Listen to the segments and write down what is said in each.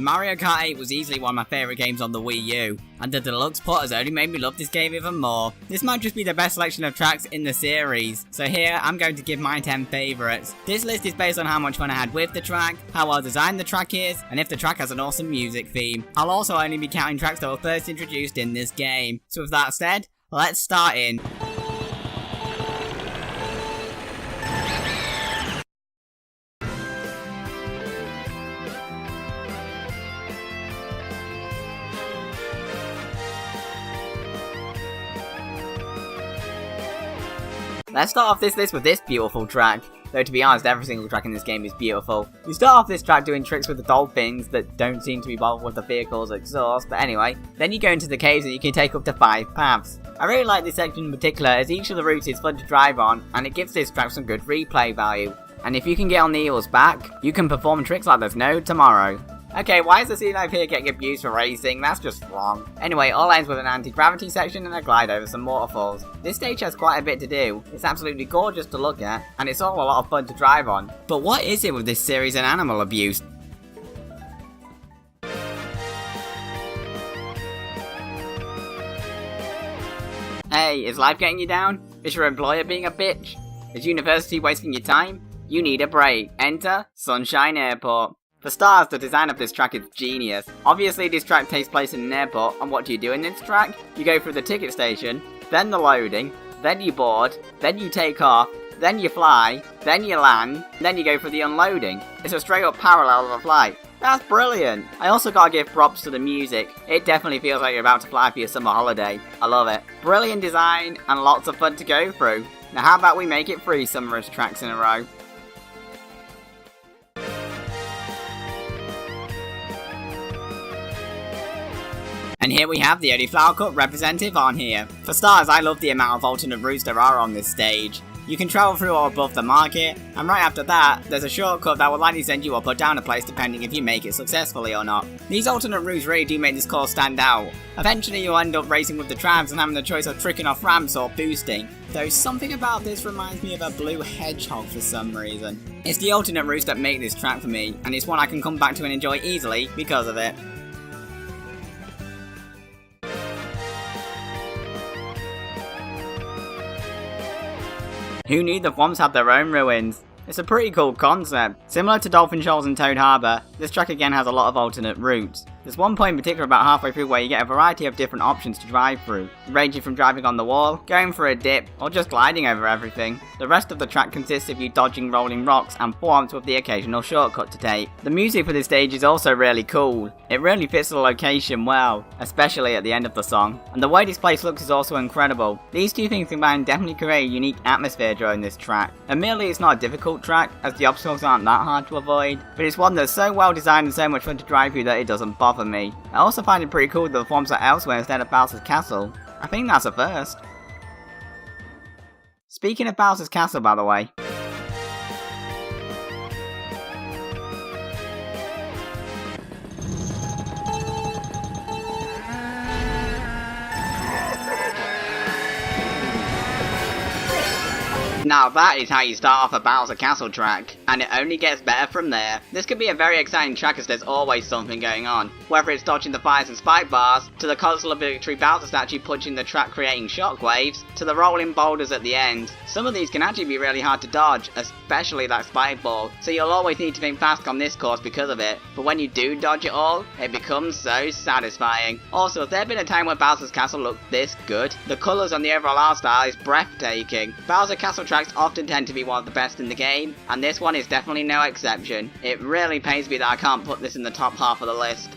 Mario Kart 8 was easily one of my favourite games on the Wii U, and the Deluxe port has only made me love this game even more. This might just be the best selection of tracks in the series, so here I'm going to give my 10 favourites. This list is based on how much fun I had with the track, how well designed the track is, and if the track has an awesome music theme. I'll also only be counting tracks that were first introduced in this game. So with that said, let's start in. Let's start off this list with this beautiful track. Though to be honest, every single track in this game is beautiful. You start off this track doing tricks with the dolphins that don't seem to be bothered with the vehicle's exhaust, but anyway. Then you go into the caves and you can take up to 5 paths. I really like this section in particular as each of the routes is fun to drive on and it gives this track some good replay value. And if you can get on the eel's back, you can perform tricks like there's no tomorrow. Okay, why is the scene over here getting abused for racing? That's just wrong. Anyway, all ends with an anti-gravity section and a glide over some waterfalls. This stage has quite a bit to do. It's absolutely gorgeous to look at, and it's all a lot of fun to drive on. But what is it with this series and animal abuse? Hey, is life getting you down? Is your employer being a bitch? Is university wasting your time? You need a break. Enter Sunshine Airport. For stars, the design of this track is genius. Obviously this track takes place in an airport, and what do you do in this track? You go through the ticket station, then the loading, then you board, then you take off, then you fly, then you land, then you go for the unloading. It's a straight up parallel of a flight. That's brilliant! I also gotta give props to the music. It definitely feels like you're about to fly for your summer holiday. I love it. Brilliant design, and lots of fun to go through. Now how about we make it 3 summerous tracks in a row? And here we have the only Flower Cup representative on here. For stars, I love the amount of alternate routes there are on this stage. You can travel through or above the market, and right after that, there's a shortcut that will likely send you up or down a place depending if you make it successfully or not. These alternate routes really do make this course stand out. Eventually you'll end up racing with the trams and having the choice of tricking off ramps or boosting. Though something about this reminds me of a blue hedgehog for some reason. It's the alternate routes that make this track for me, and it's one I can come back to and enjoy easily because of it. Who knew the Thwomps had their own ruins? It's a pretty cool concept. Similar to Dolphin Shoals and Toad Harbor, this track again has a lot of alternate routes. There's one point in particular about halfway through where you get a variety of different options to drive through, ranging from driving on the wall, going for a dip, or just gliding over everything. The rest of the track consists of you dodging rolling rocks and Thwomps with the occasional shortcut to take. The music for this stage is also really cool. It really fits the location well, especially at the end of the song. And the way this place looks is also incredible. These two things combined definitely create a unique atmosphere during this track. Admittedly, it's not a difficult track, as the obstacles aren't that hard to avoid, but it's one that's so well designed and so much fun to drive through that it doesn't bother me. I also find it pretty cool that the Thwomps are elsewhere instead of Bowser's Castle. I think that's a first. Speaking of Bowser's Castle, by the way. Now that is how you start off a Bowser Castle track, and it only gets better from there. This could be a very exciting track as there's always something going on, whether it's dodging the fires and spike bars, to the consolatory Bowser statue punching the track creating shockwaves, to the rolling boulders at the end. Some of these can actually be really hard to dodge, especially that spike ball, so you'll always need to think fast on this course because of it, but when you do dodge it all, it becomes so satisfying. Also, has there been a time where Bowser's Castle looked this good? The colours on the overall art style is breathtaking. Bowser Castle tracks often tend to be one of the best in the game, and this one is definitely no exception. It really pains me that I can't put this in the top half of the list.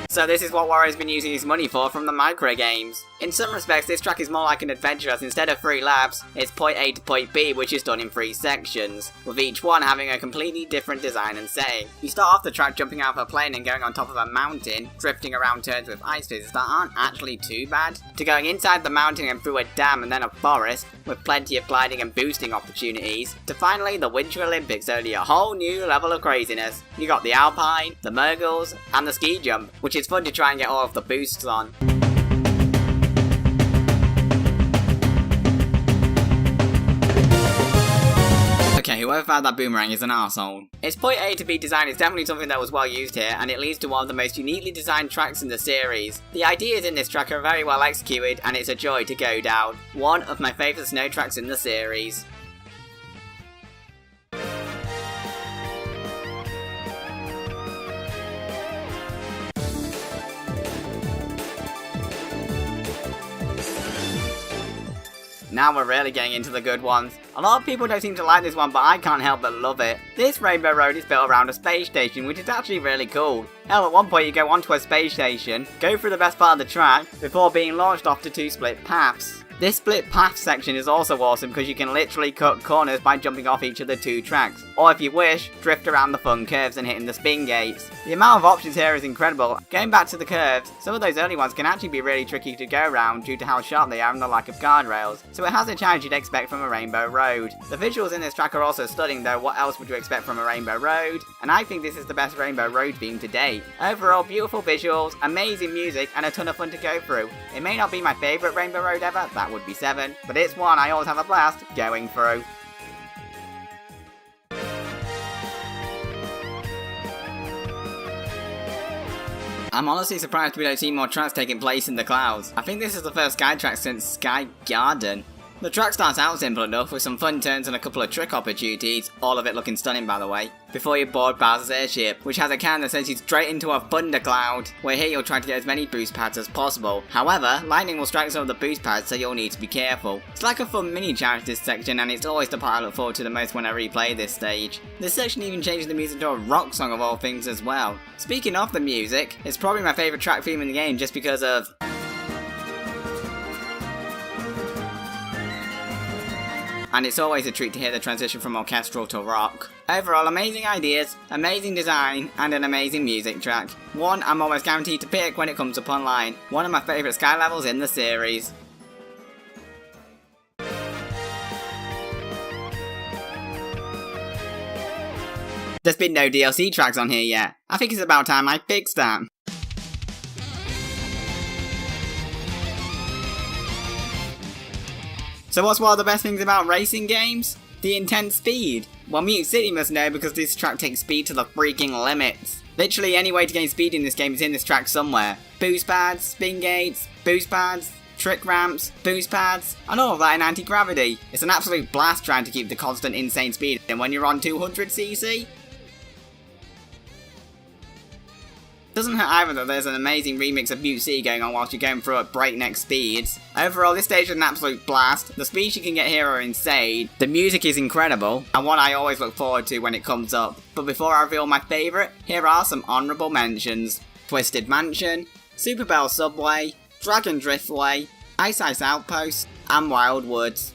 So this is what Wario's been using his money for from the micro games. In some respects, this track is more like an adventure as instead of 3 laps, it's point A to point B, which is done in 3 sections, with each one having a completely different design and setting. You start off the track jumping out of a plane and going on top of a mountain, drifting around turns with ice physics that aren't actually too bad, to going inside the mountain and through a dam and then a forest, with plenty of gliding and boosting opportunities, to finally the Winter Olympics, only a whole new level of craziness. You got the Alpine, the Murgles, and the ski jump, which is fun to try and get all of the boosts on. the fact that Boomerang is an arsehole. Its point A to B design is definitely something that was well used here, and it leads to one of the most uniquely designed tracks in the series. The ideas in this track are very well executed, and it's a joy to go down. One of my favourite snow tracks in the series. Now we're really getting into the good ones. A lot of people don't seem to like this one, but I can't help but love it. This Rainbow Road is built around a space station, which is actually really cool. Hell, at one point you go onto a space station, go through the best part of the track, before being launched off to 2 split paths. This split path section is also awesome because you can literally cut corners by jumping off each of the 2 tracks, or if you wish, drift around the fun curves and hitting the spin gates. The amount of options here is incredible. Going back to the curves, some of those early ones can actually be really tricky to go around due to how sharp they are and the lack of guardrails, so it has a challenge you'd expect from a Rainbow Road. The visuals in this track are also stunning though. What else would you expect from a Rainbow Road? And I think this is the best Rainbow Road theme to date. Overall, beautiful visuals, amazing music, and a ton of fun to go through. It may not be my favourite Rainbow Road ever, that would be 7, but it's one I always have a blast going through. I'm honestly surprised we don't see more tracks taking place in the clouds. I think this is the first Sky track since Sky Garden. The track starts out simple enough with some fun turns and a couple of trick opportunities, all of it looking stunning by the way, before you board Bowser's airship, which has a cannon that sends you straight into a thundercloud, where here you'll try to get as many boost pads as possible. However, lightning will strike some of the boost pads, so you'll need to be careful. It's like a fun mini challenge this section, and it's always the part I look forward to the most when I replay this stage. This section even changes the music to a rock song of all things as well. Speaking of the music, it's probably my favourite track theme in the game just because of and it's always a treat to hear the transition from orchestral to rock. Overall, amazing ideas, amazing design, and an amazing music track. One I'm almost guaranteed to pick when it comes up online. One of my favourite Sky levels in the series. There's been no DLC tracks on here yet. I think it's about time I fixed that. So what's one of the best things about racing games? The intense speed. Well, Mute City must know because this track takes speed to the freaking limits. Literally any way to gain speed in this game is in this track somewhere. Boost pads, spin gates, boost pads, trick ramps, boost pads, and all of that in Antigravity. It's an absolute blast trying to keep the constant insane speed, and when you're on 200cc, doesn't hurt either that there's an amazing remix of Mute City going on whilst you're going through at breakneck speeds. Overall, this stage is an absolute blast. The speeds you can get here are insane. The music is incredible, and one I always look forward to when it comes up. But before I reveal my favourite, here are some honourable mentions. Twisted Mansion, Super Bell Subway, Dragon Driftway, Ice Ice Outpost, and Wild Woods.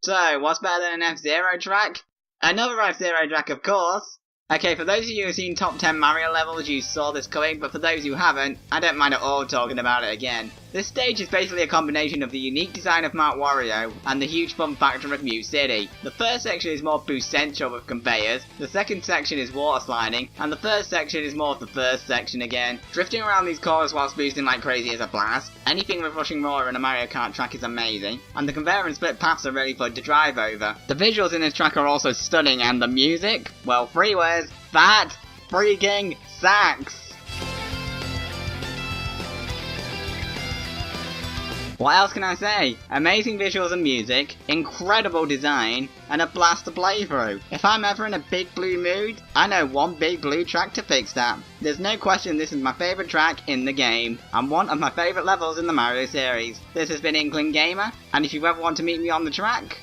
So, what's better than an F-Zero track? Another F-Zero track, of course! Okay, for those of you who've seen top 10 Mario levels, you saw this coming, but for those who haven't, I don't mind at all talking about it again. This stage is basically a combination of the unique design of Mount Wario and the huge fun factor of Mute City. The first section is more boost central with conveyors, the second section is water sliding, and the third section is more of the first section again. Drifting around these corners whilst boosting like crazy is a blast. Anything with rushing roar in a Mario Kart track is amazing, and the conveyor and split paths are really fun to drive over. The visuals in this track are also stunning, and the music? Well, 3 words, that freaking sucks! What else can I say? Amazing visuals and music, incredible design, and a blast to play through. If I'm ever in a big blue mood, I know one big blue track to fix that. There's no question this is my favourite track in the game, and one of my favourite levels in the Mario series. This has been Inkling Gamer, and if you ever want to meet me on the track,